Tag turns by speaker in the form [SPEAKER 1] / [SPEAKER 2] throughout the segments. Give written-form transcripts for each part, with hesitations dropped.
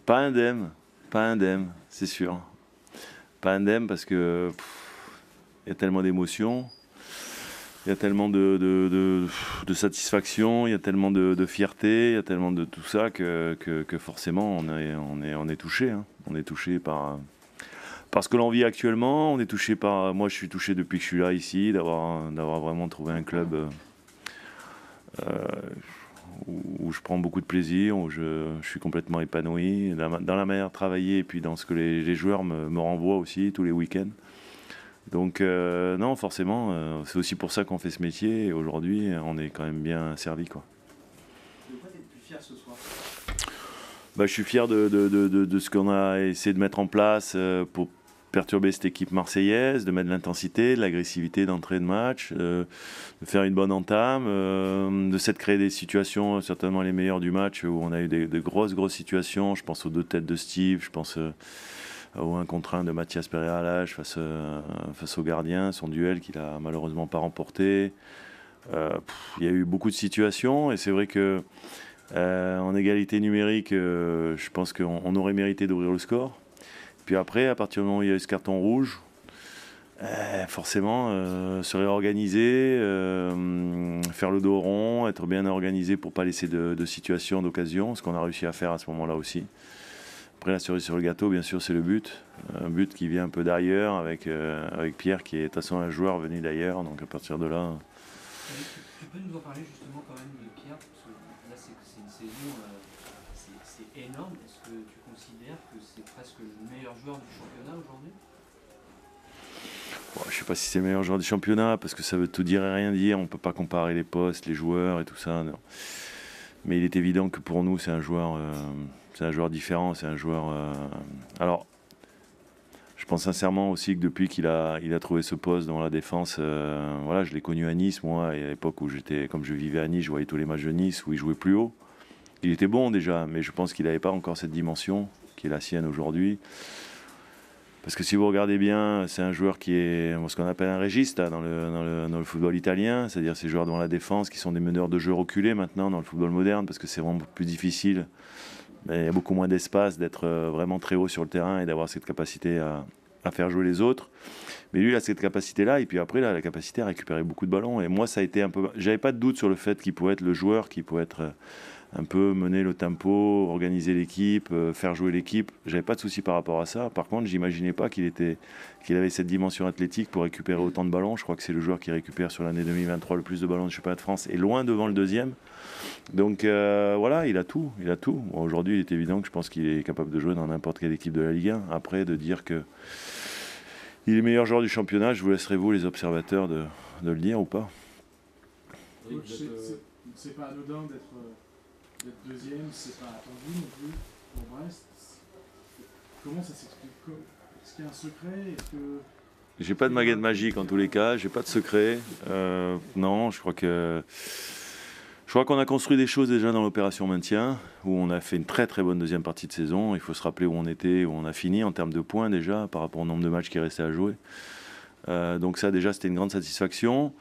[SPEAKER 1] Pas indemne, pas indemne, c'est sûr. Pas indemne parce que il y a tellement d'émotions, il y a tellement de satisfaction, il y a tellement de fierté, il y a tellement de tout ça que forcément on est touché. Hein. On est touché par ce que l'on vit actuellement. On est touché par. Moi, je suis touché depuis que je suis là ici, d'avoir vraiment trouvé un club où je prends beaucoup de plaisir, où je suis complètement épanoui dans la manière de travailler et puis dans ce que les joueurs me renvoient aussi tous les week-ends. Donc non, forcément, c'est aussi pour ça qu'on fait ce métier et aujourd'hui, on est quand même bien servi, quoi.
[SPEAKER 2] De quoi tu es le plus fier ce soir?
[SPEAKER 1] Bah, je suis fier de ce qu'on a essayé de mettre en place pour perturber cette équipe marseillaise, de mettre de l'intensité, de l'agressivité d'entrée de match, de faire une bonne entame, de s'être créé des situations, certainement les meilleures du match, où on a eu de grosses situations. Je pense aux 2 têtes de Steve, je pense au 1 contre 1 de Mathias Pereira face au gardien, son duel qu'il a malheureusement pas remporté. Il y a eu beaucoup de situations et c'est vrai que en égalité numérique, je pense qu'on aurait mérité d'ouvrir le score. Puis après, à partir du moment où il y a eu ce carton rouge, forcément, se réorganiser, faire le dos rond, être bien organisé pour ne pas laisser de situation, d'occasion, ce qu'on a réussi à faire à ce moment-là aussi. Après, la cerise sur le gâteau, bien sûr, c'est le but. Un but qui vient un peu d'ailleurs, avec Pierre, qui est de toute façon un joueur venu d'ailleurs. Donc à partir de là...
[SPEAKER 2] Tu peux nous en parler justement quand même de Pierre, parce que là c'est une saison, c'est énorme. Est-ce que tu considères que c'est presque le meilleur joueur du championnat aujourd'hui?
[SPEAKER 1] Bon, je ne sais pas si c'est le meilleur joueur du championnat, parce que ça veut tout dire et rien dire. On ne peut pas comparer les postes, les joueurs et tout ça. Non. Mais il est évident que pour nous, c'est un joueur différent. C'est un joueur... Alors, je pense sincèrement aussi que depuis qu'il a trouvé ce poste dans la défense, voilà, je l'ai connu à Nice, moi, et à l'époque où comme je vivais à Nice, je voyais tous les matchs de Nice où il jouait plus haut. Il était bon déjà, mais je pense qu'il n'avait pas encore cette dimension qui est la sienne aujourd'hui. Parce que si vous regardez bien, c'est un joueur qui est ce qu'on appelle un régiste dans le football italien, c'est-à-dire ces joueurs dans la défense qui sont des meneurs de jeu reculés maintenant dans le football moderne, parce que c'est vraiment plus difficile. Mais il y a beaucoup moins d'espace d'être vraiment très haut sur le terrain et d'avoir cette capacité à faire jouer les autres. Mais lui, il a cette capacité-là, et puis après, il a la capacité à récupérer beaucoup de ballons. Et moi, ça a été un peu... J'avais pas de doute sur le fait qu'il pouvait être le joueur, qui pouvait être un peu mener le tempo, organiser l'équipe, faire jouer l'équipe. J'avais pas de souci par rapport à ça. Par contre, j'imaginais pas qu'il avait cette dimension athlétique pour récupérer autant de ballons. Je crois que c'est le joueur qui récupère sur l'année 2023 le plus de ballons du championnat de France, et loin devant le deuxième. Donc voilà, il a tout. Bon, aujourd'hui, il est évident que je pense qu'il est capable de jouer dans n'importe quelle équipe de la Ligue 1. Après, de dire que il est meilleur joueur du championnat, je vous laisserai vous, les observateurs, de le dire ou pas.
[SPEAKER 3] C'est pas anodin d'être deuxième, c'est pas attendu non plus pour Brest. Comment ça s'explique? Est-ce qu'il y a un secret?
[SPEAKER 1] J'ai pas de baguette magique en tous les cas, j'ai pas de secret. Non, je crois qu'on a construit des choses déjà dans l'opération maintien, où on a fait une très très bonne deuxième partie de saison. Il faut se rappeler où on était, où on a fini en termes de points déjà, par rapport au nombre de matchs qui restait à jouer. Donc ça déjà, c'était une grande satisfaction.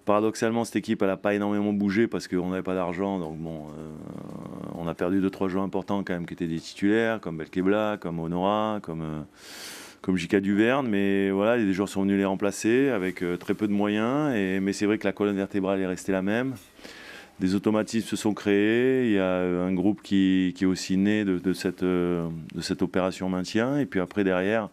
[SPEAKER 1] Paradoxalement, cette équipe, elle n'a pas énormément bougé parce qu'on n'avait pas d'argent. Donc bon, on a perdu 2-3 joueurs importants quand même qui étaient des titulaires, comme Belkebla, comme Honora, comme J.K. Duverne. Mais voilà, les joueurs sont venus les remplacer avec très peu de moyens. Mais c'est vrai que la colonne vertébrale est restée la même. Des automatismes se sont créés. Il y a un groupe qui est aussi né de cette opération maintien. Et puis après, derrière...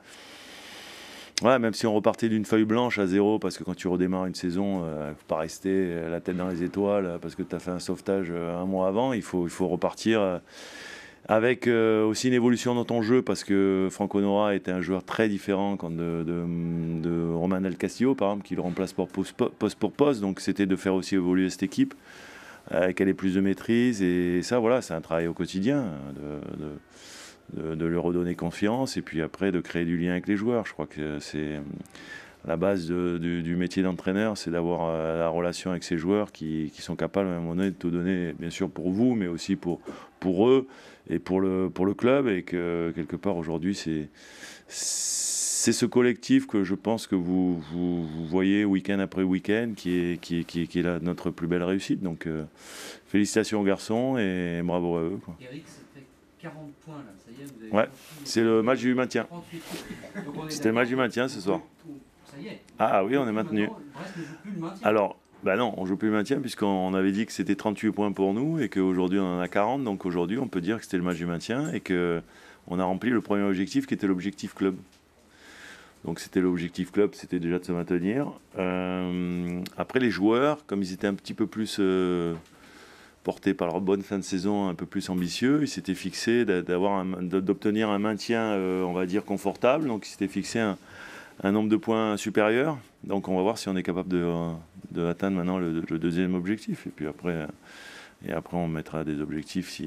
[SPEAKER 1] Ouais, même si on repartait d'une feuille blanche à 0, parce que quand tu redémarres une saison, il ne faut pas rester la tête dans les étoiles parce que tu as fait un sauvetage un mois avant. Il faut repartir avec aussi une évolution dans ton jeu, parce que Franck Honora était un joueur très différent de Romain Del Castillo, par exemple, qui le remplace poste pour poste. Donc c'était de faire aussi évoluer cette équipe, qu'elle ait plus de maîtrise. Et ça, voilà, c'est un travail au quotidien de leur redonner confiance et puis après de créer du lien avec les joueurs. Je crois que c'est la base du métier d'entraîneur, c'est d'avoir la relation avec ces joueurs qui sont capables à un moment donné de tout donner, bien sûr pour vous, mais aussi pour eux et pour le club, et que quelque part aujourd'hui c'est ce collectif que je pense que vous voyez week-end après week-end qui est notre plus belle réussite. Donc félicitations aux garçons et bravo à eux, quoi.
[SPEAKER 2] Eric, ça fait 40 points là, ça y est, vous avez
[SPEAKER 1] Ouais,
[SPEAKER 2] franchi,
[SPEAKER 1] c'est le match du maintien.
[SPEAKER 2] 38 points. Donc on est
[SPEAKER 1] C'était le match du
[SPEAKER 2] d'accord,
[SPEAKER 1] maintien ce soir.
[SPEAKER 2] Ça y est.
[SPEAKER 1] Ah oui, on est maintenu.
[SPEAKER 2] Maintenant, Brest ne joue plus le maintien.
[SPEAKER 1] Alors, bah non, on joue plus le maintien puisqu'on avait dit que c'était 38 points pour nous et qu'aujourd'hui on en a 40. Donc aujourd'hui, on peut dire que c'était le match du maintien et qu'on a rempli le premier objectif qui était l'objectif club. Donc c'était l'objectif club, c'était déjà de se maintenir. Après les joueurs, comme ils étaient un petit peu plus portés par leur bonne fin de saison, un peu plus ambitieux, ils s'étaient fixés d'obtenir un maintien, on va dire, confortable. Donc ils s'étaient fixés un nombre de points supérieur. Donc on va voir si on est capable de atteindre maintenant le deuxième objectif. Et puis après on mettra des objectifs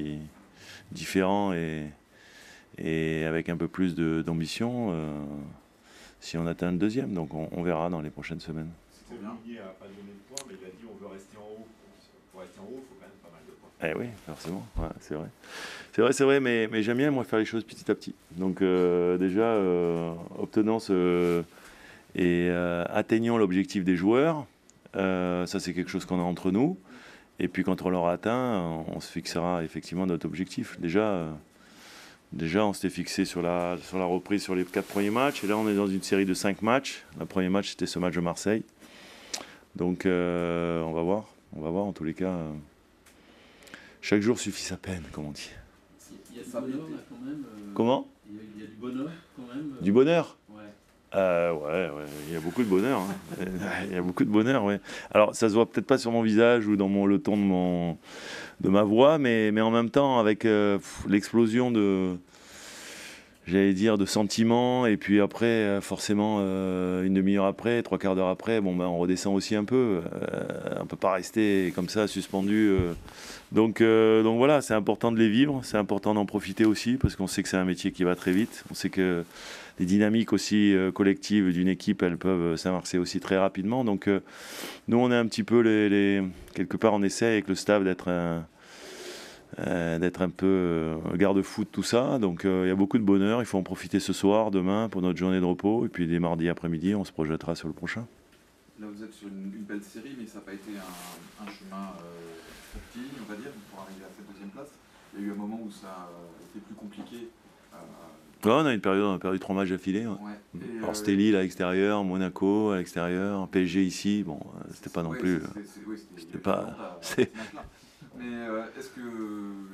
[SPEAKER 1] différents et avec un peu plus d'ambition si on atteint le deuxième. Donc on verra dans les prochaines semaines.
[SPEAKER 4] C'était bien. Il n'a pas donné de points, mais il a dit on veut rester en haut. Pour rester en haut, il faut quand même pas mal de points.
[SPEAKER 1] Eh oui, forcément, ouais, c'est vrai. C'est vrai, mais j'aime bien moi faire les choses petit à petit. Donc déjà, obtenons et atteignons l'objectif des joueurs. Ça c'est quelque chose qu'on a entre nous. Et puis quand on l'aura atteint, on se fixera effectivement notre objectif. Déjà on s'était fixé sur la reprise sur les 4 premiers matchs. Et là on est dans une série de 5 matchs. Le premier match c'était ce match de Marseille. Donc on va voir en tous les cas. Chaque jour suffit sa peine, comme on dit.
[SPEAKER 5] Il y a du bonheur là quand même.
[SPEAKER 1] Comment ?
[SPEAKER 5] Il y a du bonheur quand même.
[SPEAKER 1] Du bonheur ?
[SPEAKER 5] Ouais.
[SPEAKER 1] Ouais, il y a beaucoup de bonheur. Hein. Il y a beaucoup de bonheur, ouais. Alors, ça se voit peut-être pas sur mon visage ou dans le ton de ma voix, mais en même temps, avec l'explosion de sentiments, et puis après, forcément, une demi-heure après, 3/4 d'heure après, on redescend aussi un peu. On peut pas rester comme ça, suspendu. Donc voilà, c'est important de les vivre, c'est important d'en profiter aussi, parce qu'on sait que c'est un métier qui va très vite. On sait que les dynamiques aussi collectives d'une équipe, elles peuvent s'inverser aussi très rapidement. Donc nous, on est un petit peu quelque part, on essaie avec le staff d'être un peu garde-fou de tout ça. Donc il y a beaucoup de bonheur, il faut en profiter ce soir, demain, pour notre journée de repos. Et puis dès mardi après-midi, on se projettera sur le prochain.
[SPEAKER 4] Là, vous êtes sur une belle série, mais ça n'a pas été un chemin facile, on va dire, pour arriver à cette deuxième place. Il y a eu un moment où ça a été plus compliqué.
[SPEAKER 1] Ouais, on a perdu 3 matchs d'affilée. Ouais.
[SPEAKER 4] Ouais.
[SPEAKER 1] Alors c'était Lille à l'extérieur, Monaco à l'extérieur, PSG ici. Bon, c'était pas non plus.
[SPEAKER 4] C'était
[SPEAKER 1] pas.
[SPEAKER 4] Mais est-ce que,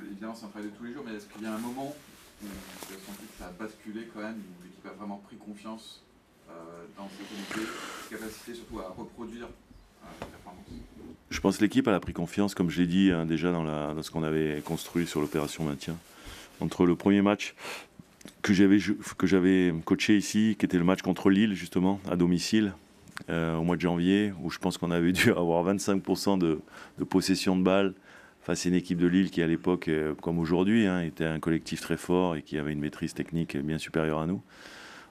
[SPEAKER 4] évidemment, c'est un travail de tous les jours, mais est-ce qu'il y a un moment où vous avez senti que ça a basculé quand même, où l'équipe a vraiment pris confiance dans ses qualités, ses capacités surtout à reproduire la performance?
[SPEAKER 1] Je pense que l'équipe elle a pris confiance, comme je l'ai dit déjà dans ce qu'on avait construit sur l'opération maintien. Entre le premier match que j'avais coaché ici, qui était le match contre Lille justement, à domicile, au mois de janvier, où je pense qu'on avait dû avoir 25% de possession de balles face à une équipe de Lille qui à l'époque, comme aujourd'hui, était un collectif très fort et qui avait une maîtrise technique bien supérieure à nous.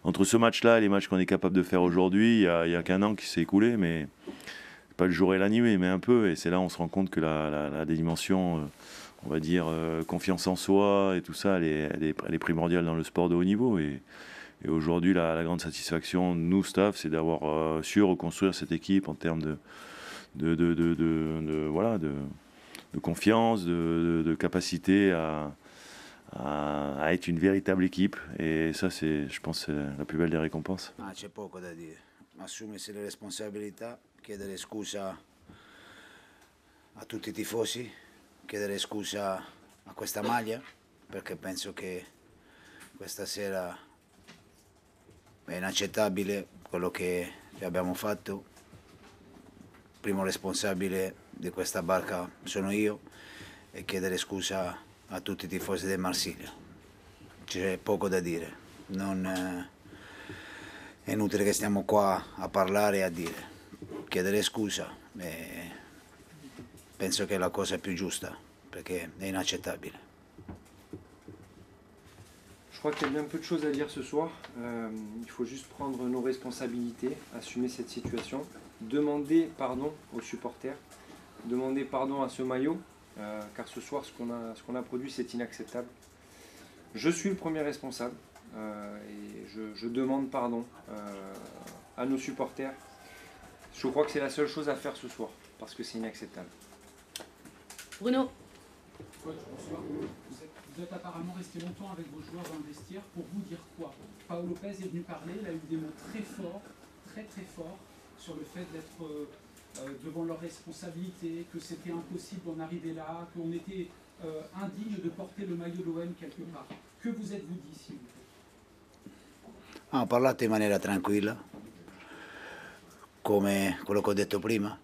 [SPEAKER 1] Entre ce match-là et les matchs qu'on est capable de faire aujourd'hui, il y a qu'un an qui s'est écoulé, mais pas le jour et la nuit, mais un peu. Et c'est là où on se rend compte que la dimension, on va dire, confiance en soi et tout ça, elle est primordiale dans le sport de haut niveau. Et aujourd'hui, la grande satisfaction, nous, staff, c'est d'avoir su reconstruire cette équipe en termes de confiance, de capacité à être une véritable équipe. Et ça, c'est, je pense, la plus belle des récompenses.
[SPEAKER 6] C'è poco da dire. Assumersi le responsabilità, chiedere scusa a tutti i tifosi, chiedere scusa a questa maglia, perché penso che questa sera è inaccettabile quello che abbiamo fatto. Il primo responsabile di questa barca sono io, e chiedere scusa a tutti i tifosi del Marsiglia. C'è poco da dire, è inutile che stiamo qua a parlare e a dire. Chiedere scusa, penso che è la cosa più giusta, perché è inaccettabile.
[SPEAKER 2] Je crois qu'il y a bien peu de choses à dire ce soir. Il faut juste prendre nos responsabilités, assumer cette situation, demander pardon aux supporters, demander pardon à ce maillot, car ce soir, ce qu'on a produit, c'est inacceptable. Je suis le premier responsable et je demande pardon à nos supporters. Je crois que c'est la seule chose à faire ce soir, parce que c'est inacceptable.
[SPEAKER 7] Bruno.
[SPEAKER 3] Coach, bonsoir. Vous êtes
[SPEAKER 7] Vous êtes apparemment resté longtemps avec vos joueurs dans le vestiaire. Pour vous dire quoi? Paolo Lopez est venu parler, il a eu des mots très forts, très très forts, sur le fait d'être devant leurs responsabilités, que c'était impossible d'en arriver là, qu'on était indigne de porter le maillot de l'OM quelque part. Que vous êtes-vous dit, s'il vous plaît?
[SPEAKER 6] Ho parlato in maniera tranquilla, come quello che ho detto prima,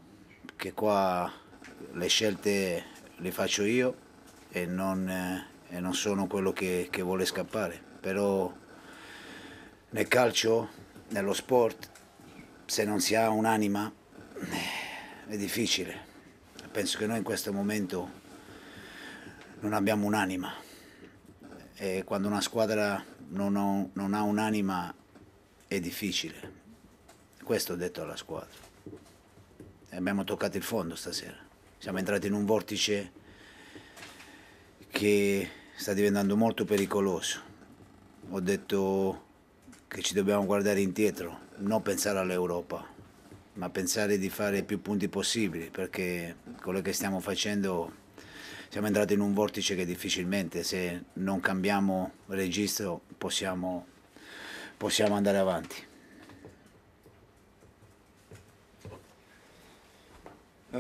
[SPEAKER 6] che qua le scelte le faccio io e non sono quello che vuole scappare. Però nel calcio, nello sport, se non si ha un'anima è difficile. Penso che noi in questo momento non abbiamo un'anima e quando una squadra non ha un'anima è difficile. Questo ho detto alla squadra. E abbiamo toccato il fondo stasera. Siamo entrati in un vortice che sta diventando molto pericoloso. Ho detto che ci dobbiamo guardare indietro, non pensare all'Europa, ma pensare di fare più punti possibili, perché quello che stiamo facendo, siamo entrati in un vortice che difficilmente, se non cambiamo registro, possiamo andare avanti.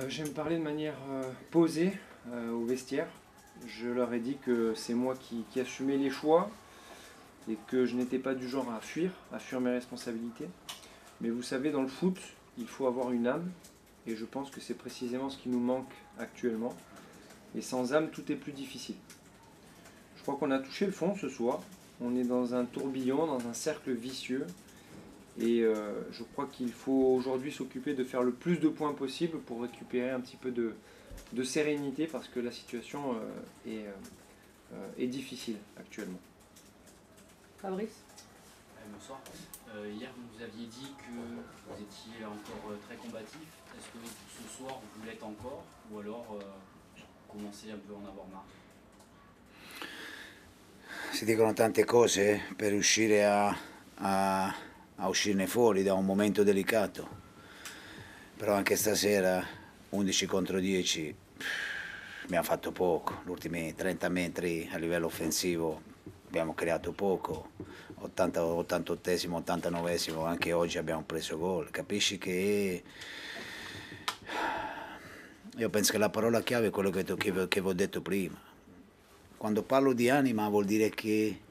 [SPEAKER 2] J'aime parler de manière posée au vestiaire. Je leur ai dit que c'est moi qui assumais les choix et que je n'étais pas du genre à fuir mes responsabilités. Mais vous savez, dans le foot, il faut avoir une âme et je pense que c'est précisément ce qui nous manque actuellement. Et sans âme, tout est plus difficile. Je crois qu'on a touché le fond ce soir. On est dans un tourbillon, dans un cercle vicieux. Et je crois qu'il faut aujourd'hui s'occuper de faire le plus de points possible pour récupérer un petit peu de sérénité parce que la situation est difficile actuellement.
[SPEAKER 8] Fabrice?
[SPEAKER 9] Bonsoir. Hier, vous nous aviez dit que vous étiez encore très combatif. Est-ce que ce soir, vous l'êtes encore ou alors vous commencez un peu à en avoir marre?
[SPEAKER 6] Si dicono tante cose per riuscire a uscirne fuori da un momento delicato, però anche stasera 11 contro 10 abbiamo fatto poco, gli ultimi 30 metri a livello offensivo abbiamo creato poco, 88esimo, 89esimo, anche oggi abbiamo preso gol, capisci che io penso che la parola chiave è quello che vi ho detto prima. Quando parlo di anima vuol dire che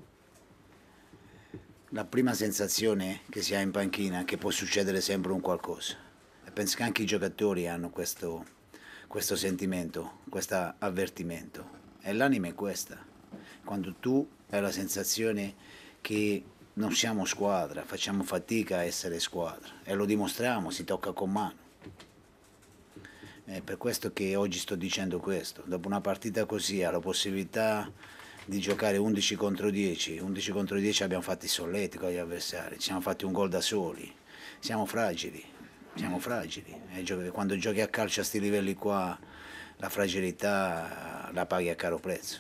[SPEAKER 6] la prima sensazione che si ha in panchina è che può succedere sempre un qualcosa. E penso che anche i giocatori hanno questo sentimento, questo avvertimento. E l'anima è questa. Quando tu hai la sensazione che non siamo squadra, facciamo fatica a essere squadra. E lo dimostriamo, si tocca con mano. È per questo che oggi sto dicendo questo. Dopo una partita così, ha la possibilità di giocare 11 contro 10, 11 contro 10 abbiamo fatto i solletti con gli avversari, ci siamo fatti un gol da soli, siamo fragili, e quando giochi a calcio a questi livelli qua la fragilità la paghi a caro prezzo.